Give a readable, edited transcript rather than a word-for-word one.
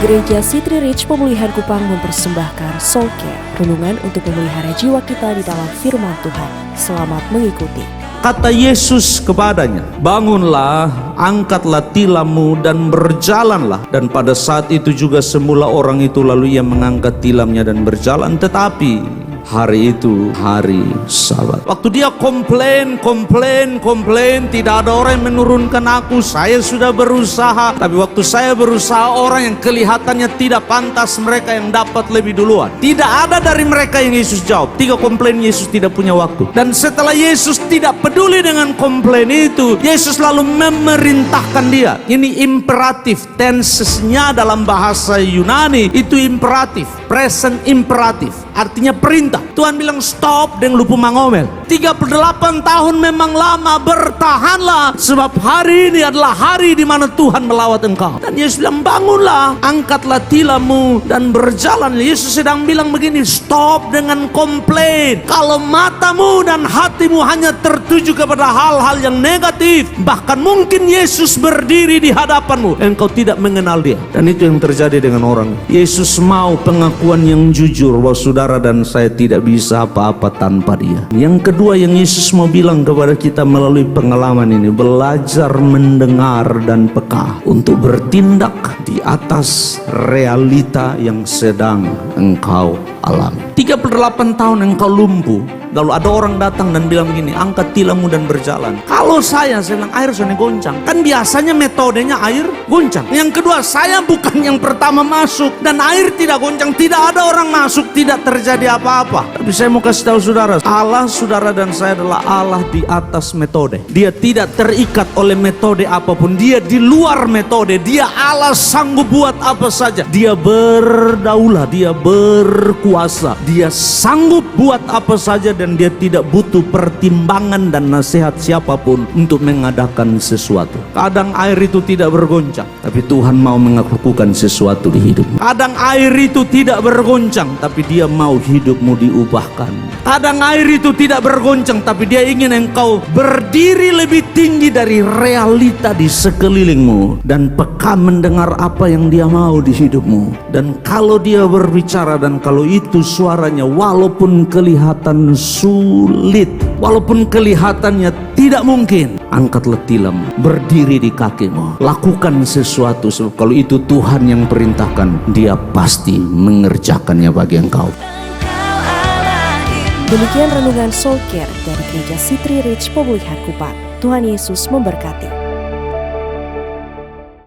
Gereja City Reach Pemulihan Kupang mempersembahkan Soul Care, renungan untuk memelihara jiwa kita di dalam firman Tuhan. Selamat mengikuti. Kata Yesus kepadanya, "Bangunlah, angkatlah tilammu dan berjalanlah." Dan pada saat itu juga semula orang itu lalu ia mengangkat tilamnya dan berjalan. Tetapi hari itu hari Sabat. Waktu dia komplain, tidak ada orang yang menurunkan aku. Saya sudah berusaha, tapi waktu saya berusaha, orang yang kelihatannya tidak pantas, mereka yang dapat lebih duluan. Tidak ada dari mereka yang Yesus jawab. 3 komplain Yesus tidak punya waktu. Dan setelah Yesus tidak peduli dengan komplain itu, Yesus lalu memerintahkan dia. Ini imperatif, tensesnya dalam bahasa Yunani itu imperatif, present imperatif, artinya perintah. Tuhan bilang stop dan lupa mangomel. 38 tahun memang lama, bertahanlah, sebab hari ini adalah hari di mana Tuhan melawat engkau. Dan Yesus bilang bangunlah, angkatlah tilammu dan berjalan. Yesus sedang bilang begini, stop dengan komplain. Kalau matamu dan hatimu hanya tertuju kepada hal-hal yang negatif, bahkan mungkin Yesus berdiri di hadapanmu, engkau tidak mengenal dia. Dan itu yang terjadi dengan orang. Yesus mau pengakuan yang jujur bahwa saudara dan saya tidak bisa apa-apa tanpa dia. Yang kedua yang Yesus mau bilang kepada kita melalui pengalaman ini, belajar mendengar dan peka untuk bertindak di atas realita yang sedang engkau alami. 38 tahun engkau lumpuh, lalu ada orang datang dan bilang begini, angkat tilammu dan berjalan. Kalau saya bilang air sudah goncang. Kan biasanya metodenya air goncang. Yang kedua, saya bukan yang pertama masuk dan air tidak goncang. Tidak ada orang masuk, tidak terjadi apa-apa. Tapi saya mau kasih tahu saudara, Allah saudara dan saya adalah Allah di atas metode. Dia tidak terikat oleh metode apapun. Dia di luar metode. Dia Allah, sanggup buat apa saja. Dia berdaulat, dia berkuasa. Dia sanggup buat apa saja dan dia tidak butuh pertimbangan dan nasihat siapapun untuk mengadakan sesuatu. Kadang air itu tidak bergoncang, tapi Tuhan mau melakukan sesuatu di hidupmu. Kadang air itu tidak bergoncang, tapi dia mau hidupmu diubahkan. Kadang air itu tidak bergoncang, tapi dia ingin engkau berdiri lebih tinggi dari realita di sekelilingmu dan peka mendengar apa yang dia mau di hidupmu. Dan kalau dia berbicara dan kalau itu suaranya, walaupun kelihatan sulit, walaupun kelihatannya tidak mungkin, angkatlah tilam, berdiri di kakimu, lakukan sesuatu, sebab kalau itu Tuhan yang perintahkan, dia pasti mengerjakannya bagi engkau. Demikian renungan Soul Care dari Gereja City Reach Pemulihan Kupang. Tuhan Yesus memberkati.